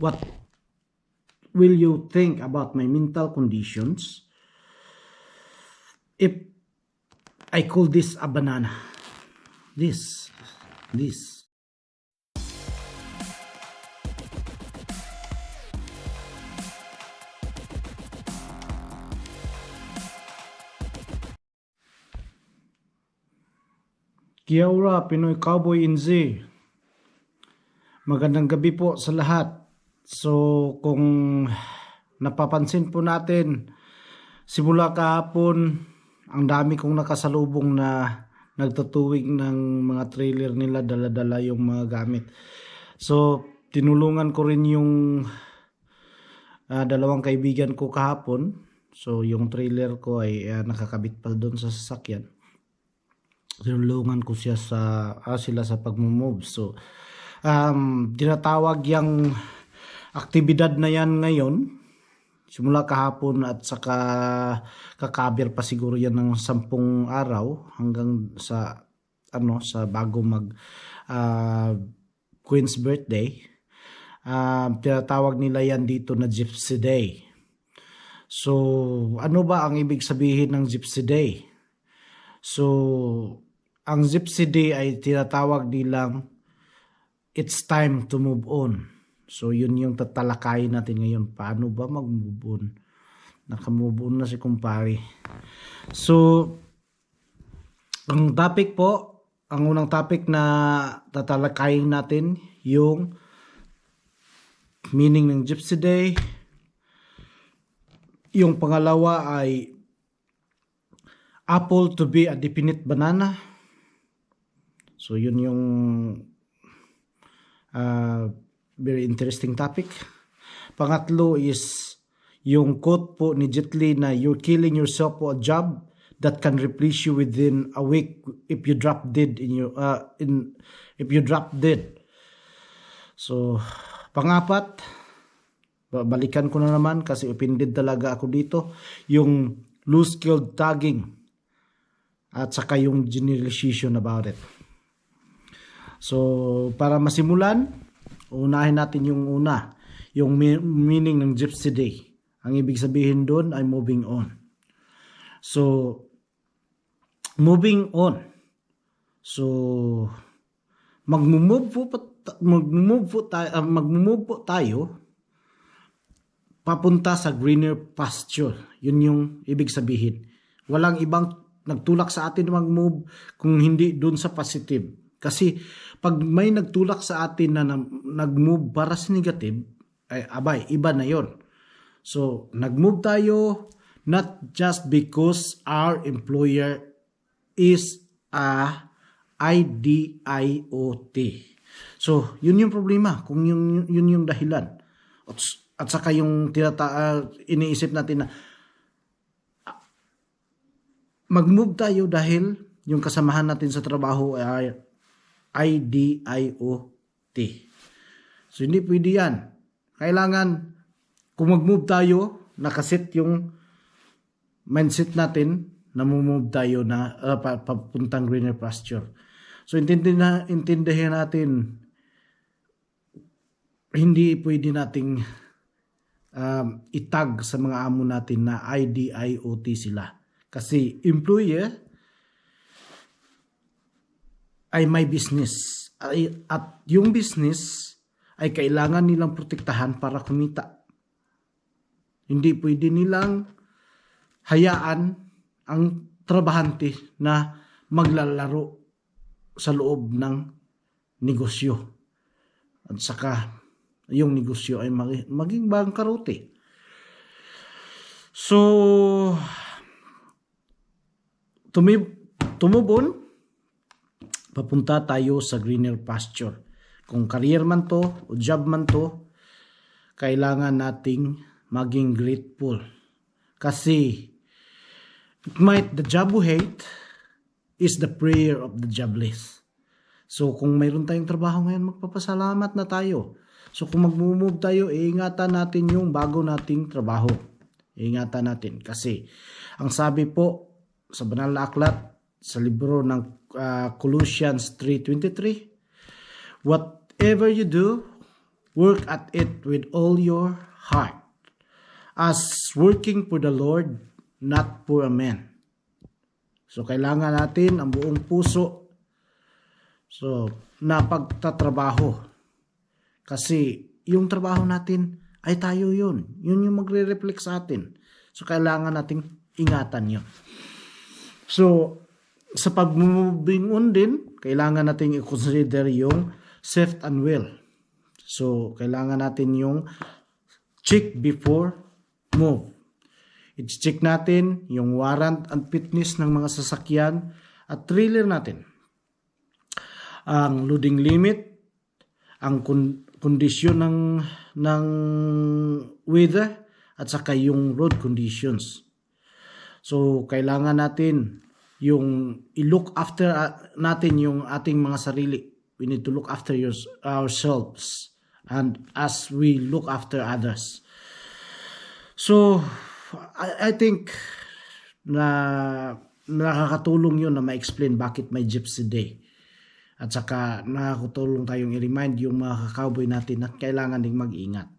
What will you think about my mental conditions if I call this a banana? This. Kia ora, Pinoy Cowboy NZ. Magandang gabi po sa lahat. So kung napapansin po natin, simula kahapon, ang dami kong nakasalubong na nagtatuwing ng mga trailer nila, dala-dala yung mga gamit. So tinulungan ko rin yung dalawang kaibigan ko kahapon. So yung trailer ko ay nakakabit pa doon sa sasakyan. Tinulungan ko siya sila sa pag-move. So tinatawag yung aktibidad na yan ngayon simula kahapon at saka kakabir pa siguro yan ng 10 araw hanggang sa sa bago mag Queen's birthday. Tinatawag nila yan dito na Gypsy Day. So ano ba ang ibig sabihin ng Gypsy Day? So ang Gypsy Day ay tinatawag nilang it's time to move on. So yun yung tatalakayin natin ngayon. Paano ba mag-move on? Naka-move on na si kumpare. So ang topic po, ang unang topic na tatalakayin natin yung meaning ng Gypsy Day. Yung pangalawa ay apple to be a definite banana. So yun yung very interesting topic. Pangatlo is yung quote po ni Jet Li na you're killing yourself for a job that can replace you within a week if you drop dead if you drop dead. So pangapat, balikan ko na naman kasi offended talaga ako dito, yung loose skilled tagging at saka yung generalization about it. So para masimulan, unahin natin yung una, yung meaning ng Gypsy Day. Ang ibig sabihin doon ay moving on. So moving on. So magmo-move po tayo papunta sa greener pasture. Yun yung ibig sabihin. Walang ibang nagtulak sa atin mag-move kung hindi doon sa positive. Kasi pag may nagtulak sa atin na nag-move para sa negative, ay abay, iba na yon. So, nag-move tayo not just because our employer is a IDIOT. So, yun yung problema, kung yun yung dahilan. At saka yung iniisip natin na mag-move tayo dahil yung kasamahan natin sa trabaho ay IDIOT. So hindi pwede yan. Kailangan kung mag-move tayo, nakaset yung mindset natin na move tayo na papuntang greener pasture. So intindihin natin, hindi pwede nating itag sa mga amo natin na IDIOT sila. Kasi employer ay may business. At yung business ay kailangan nilang protektahan para kumita. Hindi pwede nilang hayaan ang trabahante na maglalaro sa loob ng negosyo. At saka yung negosyo ay maging bangkarote. So tumubon, papunta tayo sa greener pasture. Kung career man to o job man to, kailangan nating maging grateful. Kasi the job we hate is the prayer of the jobless. So kung mayroon tayong trabaho ngayon, magpapasalamat na tayo. So kung mag-move tayo, iingatan natin yung bago nating trabaho. Iingatan natin. Kasi ang sabi po sa banal na aklat, sa libro ng Colossians 3:23, whatever you do, work at it with all your heart, as working for the Lord, not for a man. So, kailangan natin ang buong puso na pagtatrabaho. Kasi, yung trabaho natin ay tayo yun. Yun yung magre-reflect sa atin. So, kailangan nating ingatan yun. So, sa pag-moving on din, kailangan nating i-consider yung safe and well. So, kailangan natin yung check before move. I-check natin yung warrant and fitness ng mga sasakyan at trailer natin. Ang loading limit, ang kondisyon ng weather, at saka yung road conditions. So, kailangan natin yung i-look after natin yung ating mga sarili. We need to look after ourselves and as we look after others. So, I think na nakakatulong yun na ma-explain bakit may Gypsy Day. At saka nakakatulong tayong i-remind yung mga ka-cowboy natin na kailangan ding mag-ingat.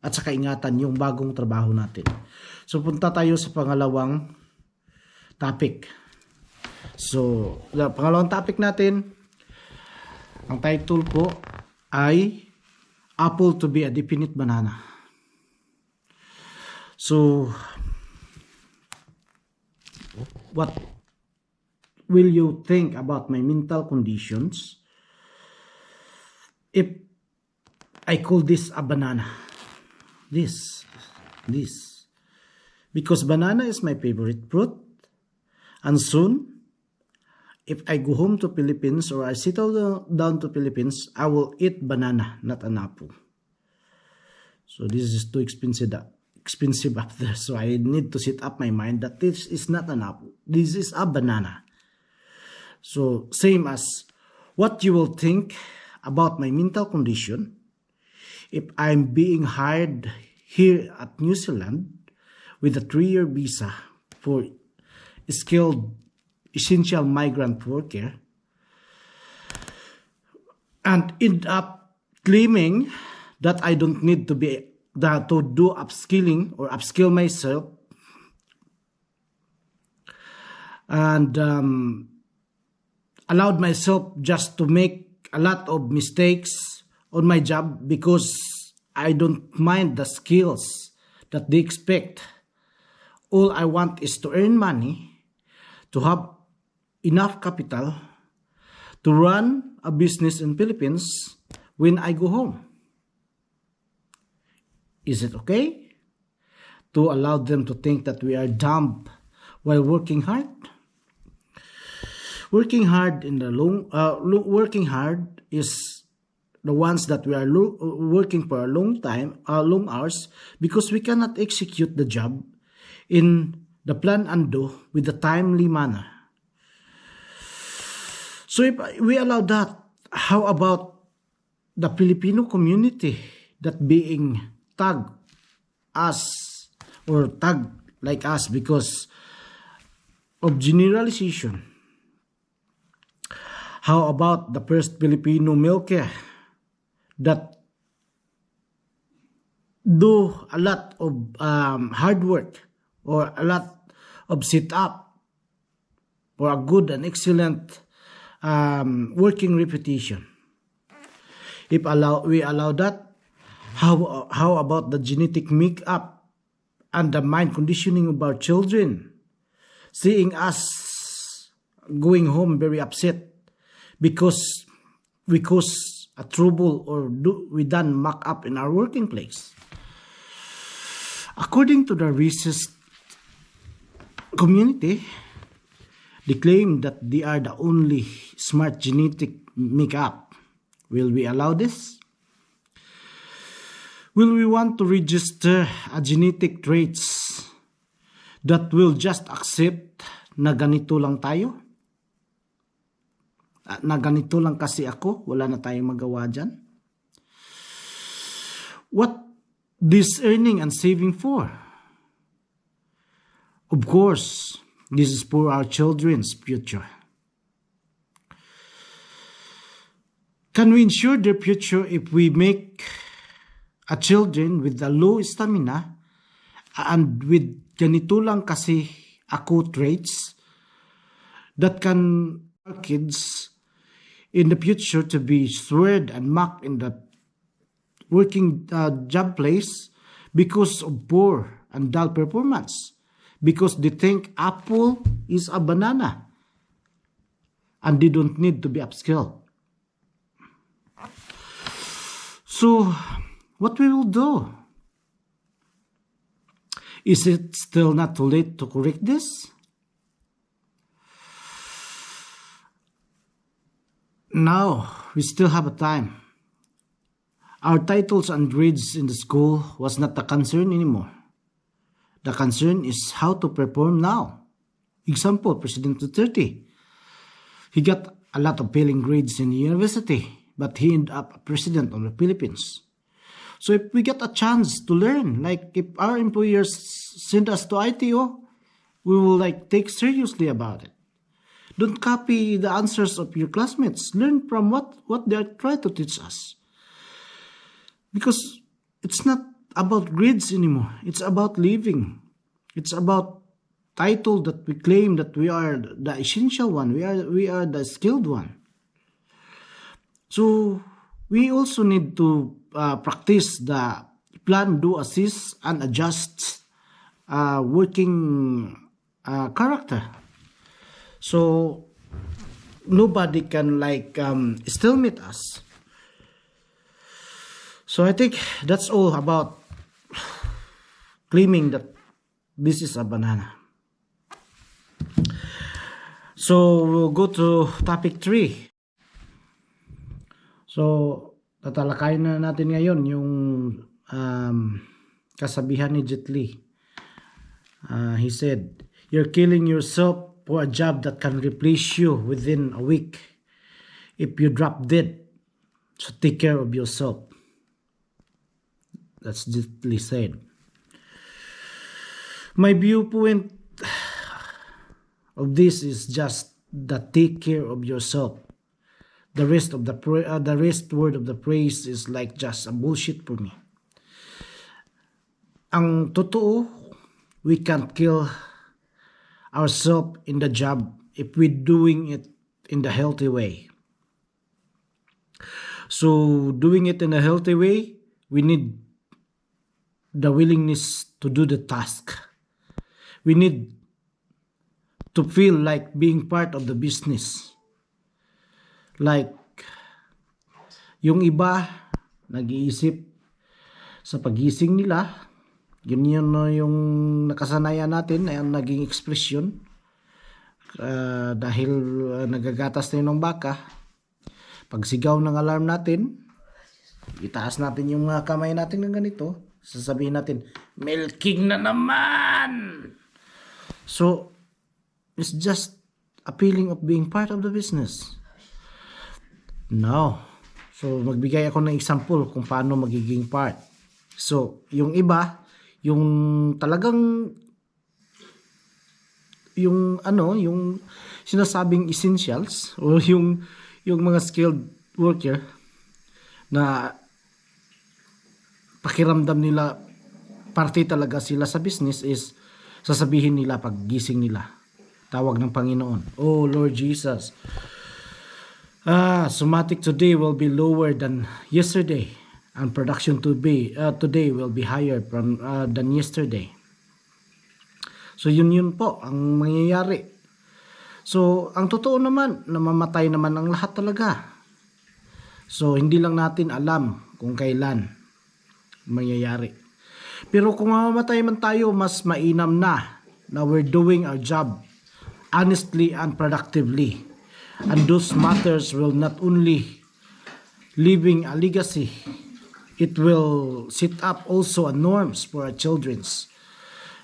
At saka ingatan yung bagong trabaho natin. So, punta tayo sa pangalawang topic. So, pangalawang topic natin, ang title po ay Apple to be a Definite Banana. So, what will you think about my mental conditions if I call this a banana? This. Because banana is my favorite fruit. And soon, if I go home to Philippines or I settle down to Philippines, I will eat banana, not an apple. So this is too expensive up there. So I need to set up my mind that this is not an apple. This is a banana. So same as what you will think about my mental condition if I'm being hired here at New Zealand with a 3-year visa for skilled essential migrant worker and end up claiming that I don't need to do upskilling or upskill myself and allowed myself just to make a lot of mistakes on my job because I don't mind the skills that they expect. All I want is to earn money, to have enough capital to run a business in Philippines when I go home. Is it okay to allow them to think that we are dumb while working hard? Working hard working hard is the ones that we are working for a long time, long hours, because we cannot execute the job in the plan and do with a timely manner. So if we allow that, how about the Filipino community that being tagged us or tagged like us because of generalization? How about the first Filipino milker that do a lot of hard work or a lot of sit-up for a good and excellent working reputation? If we allow that, how about the genetic makeup and the mind conditioning of our children, seeing us going home very upset because we cause a trouble or we done muck up in our working place? According to the racist community, they claim that they are the only smart genetic makeup. Will we allow this? Will we want to register a genetic traits that will just accept na ganito lang tayo? Na ganito lang kasi ako, wala na tayong magawa dyan? What this earning and saving for? Of course, this is for our children's future. Can we ensure their future if we make children with the low stamina and with ganito lang kasi acute rates that can kids in the future to be sweared and mocked in the working job place because of poor and dull performance, because they think apple is a banana and they don't need to be upskilled. So what we will do? Is it still not too late to correct this? No, we still have a time. Our titles and grades in the school was not the concern anymore. The concern is how to perform now. Example, President Duterte. He got a lot of failing grades in the university, but he ended up a president of the Philippines. So if we get a chance to learn, like if our employers send us to ITO, we will take seriously about it. Don't copy the answers of your classmates. Learn from what they are trying to teach us. Because it's not about grades anymore. It's about living. It's about title that we claim that we are the essential one. We are the skilled one. So we also need to practice the plan, do, assist, and adjust working character. So nobody can still meet us. So I think that's all about claiming that this is a banana. So we'll go to topic 3. So tatalakayin na natin ngayon yung kasabihan ni Jet Li. He said, "You're killing yourself for a job that can replace you within a week. If you drop dead, so take care of yourself." That's Jet Li said. My viewpoint of this is just that take care of yourself. The rest of the word of the praise is just a bullshit for me. Ang totoo, we can't kill ourselves in the job if we're doing it in the healthy way. So doing it in a healthy way, we need the willingness to do the task. We need to feel like being part of the business. Like, yung iba, nag-iisip sa pagising nila, yun yung nakasanayan natin, ay naging ekspresyon. Dahil nagagatas na ng baka, pag sigaw ng alarm natin, itaas natin yung mga kamay natin ng ganito, sasabihin natin, milking na naman! So, it's just a feeling of being part of the business. No. So, magbigay ako ng example kung paano magiging part. So, yung iba, yung talagang yung sinasabing essentials o yung mga skilled worker na pakiramdam nila parte talaga sila sa business is sasabihin nila pag gising nila. Tawag ng Panginoon, "Oh Lord Jesus, somatic today will be lower than yesterday, and production today will be higher than yesterday." So yun po ang mangyayari. So ang totoo naman, namamatay naman ang lahat talaga. So hindi lang natin alam kung kailan mangyayari. Pero kung mamamatay man tayo, mas mainam na we're doing our job honestly and productively. And those matters will not only leaving a legacy, it will set up also a norms for our children's,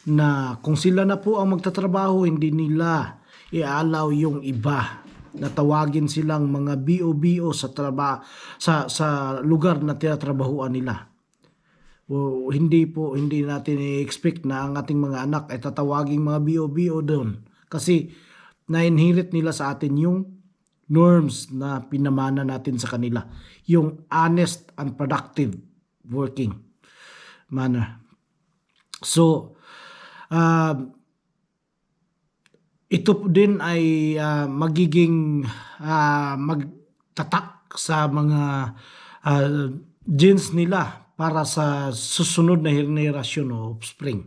na kung sila na po ang magtatrabaho, hindi nila i-allow yung iba na tawagin silang mga BO sa lugar na tinatrabahuan nila. Hindi natin i-expect na ang ating mga anak ay tatawaging mga BO doon, kasi na-inherit nila sa atin yung norms na pinamana natin sa kanila, yung honest and productive working. manner. So, ito din ay magiging magtatak sa mga genes nila para sa susunod na henerasyon o offspring.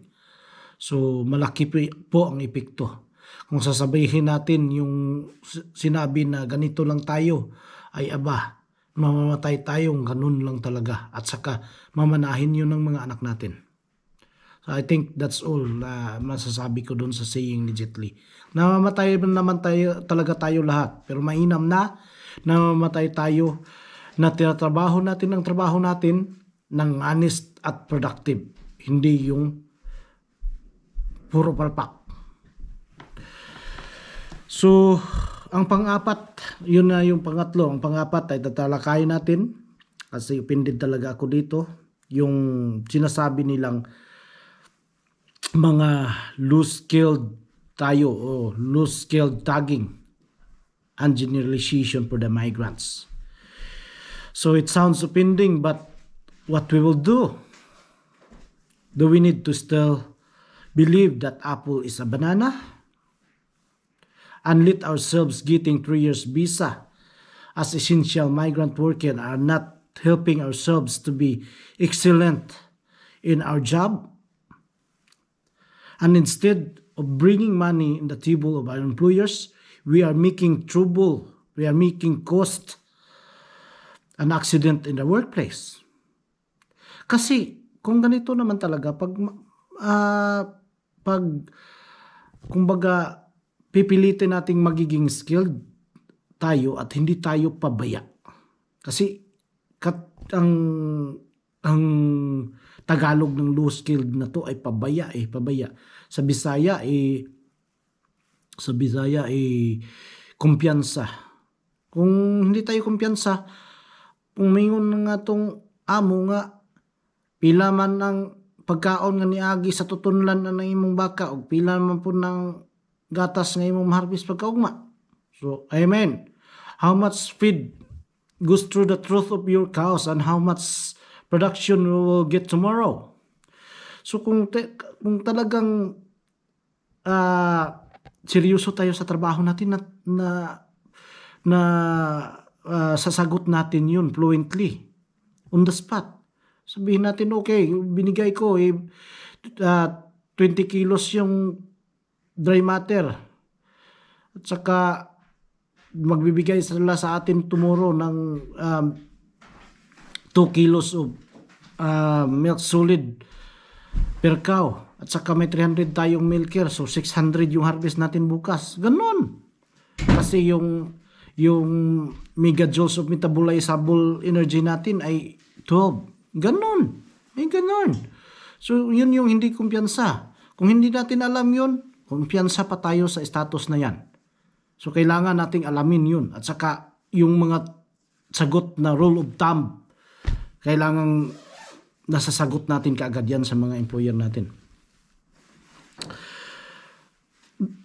So malaki po ang epekto. Kung sasabihin natin yung sinabi na ganito lang tayo, ay aba, mamamatay tayong ganun lang talaga. At saka mamanahin yun ng mga anak natin. So I think that's all na masasabi ko doon sa saying ni Jet Li. Namamatay naman tayo, talaga tayo lahat. Pero mainam na namamatay tayo na tinatrabaho natin ang trabaho natin ng honest at productive. Hindi yung puro palpak. So, ang pang-apat, yun na yung pangatlo. Ang pang-apat ay tatalakayin natin kasi offended talaga ako dito. Yung sinasabi nilang mga loose-skilled tayo o loose-skilled tagging and generalization for the migrants. So it sounds offending, but what we will do we need to still believe that apple is a banana and let ourselves getting 3 years visa as essential migrant worker are not helping ourselves to be excellent in our job? And instead of bringing money in the table of our employers, we are making trouble. We are making cost an accident in the workplace. Kasi kung ganito naman talaga, pag kumbaga pipilitin nating magiging skilled tayo at hindi tayo pabaya. Kasi ang Tagalog ng low skilled na to ay pabaya. Sa Bisaya kumpiyansa. Kung hindi tayo kumpiyansa, kung mayroon nga tong amo nga pila man ang pagkaon nga niagi sa tutunlan na ng imong baka o pila man po ng gatas nga imong harvest pagkaugma. So, amen. How much feed goes through the truth of your cows and how much production we will get tomorrow. So kung talagang seryoso tayo sa trabaho natin na sasagot natin yun fluently on the spot. Sabihin natin, okay, binigay ko 20 kilos yung dry matter at saka magbibigay sila sa atin tomorrow ng 2 kilos of milk solid per cow. At saka may 300 tayong milker. So 600 yung harvest natin bukas. Ganon. Kasi yung megajoules of metabolizable energy natin ay 12. Ganon. May ganon. So yun yung hindi kumpiyansa. Kung hindi natin alam yun, kumpiyansa pa tayo sa status na yan. So kailangan nating alamin yun. At saka yung mga sagot na rule of thumb, kailangan nasasagot natin kaagad yan sa mga employer natin.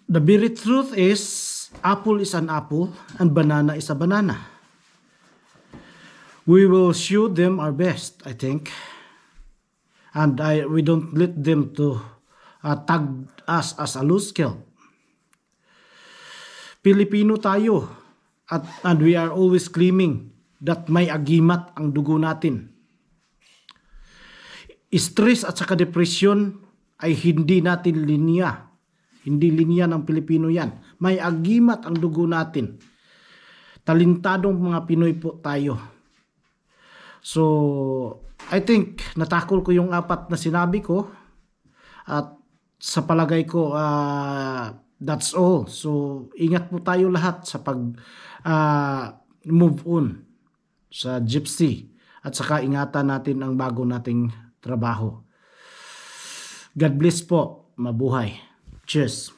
The very truth is, apple is an apple and banana is a banana. We will show them our best, I think. And we don't let them to tag us as a loose skill. Pilipino tayo and we are always claiming that may agimat ang dugo natin. Stress at saka depression ay hindi natin linya. Hindi linya ng Pilipino yan. May agimat ang dugo natin. Talentadong mga Pinoy po tayo. So, I think natakol ko yung 4 na sinabi ko. At sa palagay ko, that's all. So, ingat po tayo lahat sa move on sa Gypsy. At saka ingatan natin ang bago nating trabaho. God bless po. Mabuhay. Cheers.